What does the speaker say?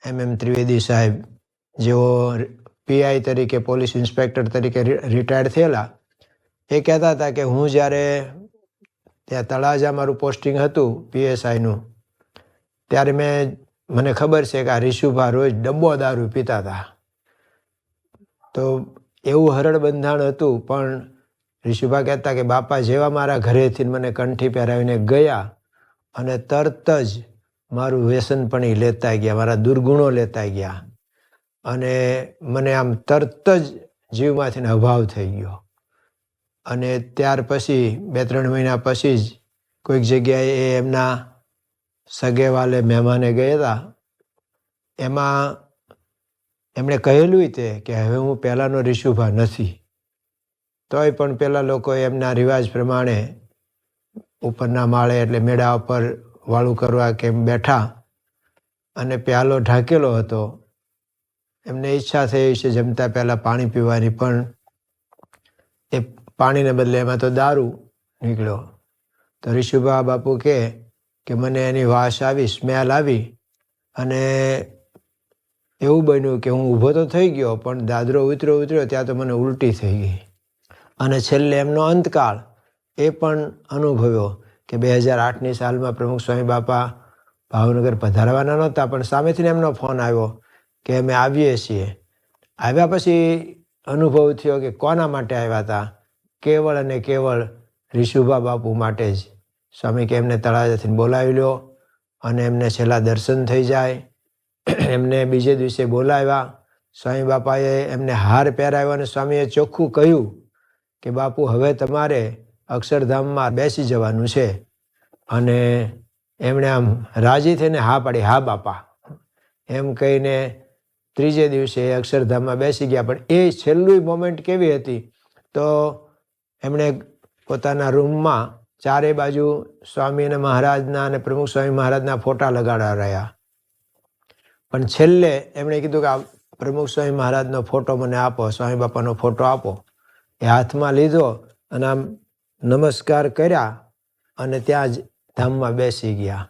MM Trivedi સાહેબ, જેઓ PI તરીકે પોલીસ ઇન્સ્પેક્ટર તરીકે રિટાયર્ડ થયેલા, એ કહેતા હતા કે હું જ્યારે ત્યાં તળાજા મારું પોસ્ટિંગ હતું PSIનું, ત્યારે મને ખબર છે કે આ રીશુભા રોજ ડબ્બો દારૂ પીતા હતા. તો એવું હરડ બંધાણ હતું, પણ રીશુભા કહેતા કે બાપા જેવા મારા ઘરેથી મને કંઠી પહેરાવીને ગયા અને તરત જ મારું વ્યસન પણ એ લેતા ગયા, મારા દુર્ગુણો લેતા ગયા અને મને આમ તરત જ જીવમાંથી અભાવ થઈ ગયો. અને ત્યાર પછી 2-3 મહિના પછી જ કોઈક જગ્યાએ એ એમના સગેવાલે મહેમાને ગયા હતા, એમાં એમણે કહેલું તે કે હવે હું પહેલાંનો રીશુભા નથી. તોય પણ પહેલાં લોકોએ એમના રિવાજ પ્રમાણે ઉપરના માળે એટલે મેળા ઉપર વાળું કરવા કેમ બેઠા અને પ્યાલો ઢાંકેલો હતો. એમને ઈચ્છા થઈ છે જમતા પહેલાં પાણી પીવાની, પણ એ પાણીને બદલે એમાં તો દારૂ નીકળ્યો. તો રીશુભા બાપુ કે મને એની વાસ આવી, સ્મેલ આવી અને એવું બન્યું કે હું ઊભો તો થઈ ગયો, પણ દાદરો ઉતર્યો ત્યાં તો મને ઉલટી થઈ ગઈ. અને છેલ્લે એમનો અંતકાળ એ પણ અનુભવ્યો કે 2008ની સાલમાં પ્રમુખ સ્વામી બાપા ભાવનગર પધારવાના નહોતા, પણ સામેથી એમનો ફોન આવ્યો કે અમે આવીએ છીએ. આવ્યા પછી અનુભવ થયો કે કોના માટે આવ્યા હતા? કેવળ અને કેવળ રીશુભા બાપુ માટે જ. સ્વામી કે એમને તળાજાથી બોલાવી લો અને એમને છેલ્લા દર્શન થઈ જાય. એમને બીજે દિવસે બોલાવ્યા. સ્વામી બાપાએ એમને હાર પહેરાવ્યો અને સ્વામીએ ચોખ્ખું કહ્યું કે બાપુ હવે તમારે અક્ષરધામમાં બેસી જવાનું છે. અને એમણે આમ રાજી થઈને હા પાડી, હા બાપા એમ કહીને ત્રીજે દિવસે અક્ષરધામમાં બેસી ગયા. પણ એ છેલ્લું મોમેન્ટ કેવી હતી? તો એમણે પોતાના રૂમમાં ચારે બાજુ સ્વામી અને મહારાજના અને પ્રમુખ સ્વામી મહારાજના ફોટા લગાડવા રહ્યા. પણ છેલ્લે એમણે કીધું કે આ પ્રમુખ સ્વામી મહારાજનો ફોટો મને આપો, સ્વામી બાપાનો ફોટો આપો. એ હાથમાં લીધો અને આમ નમસ્કાર કર્યા અને ત્યાં જ ધામમાં બેસી ગયા.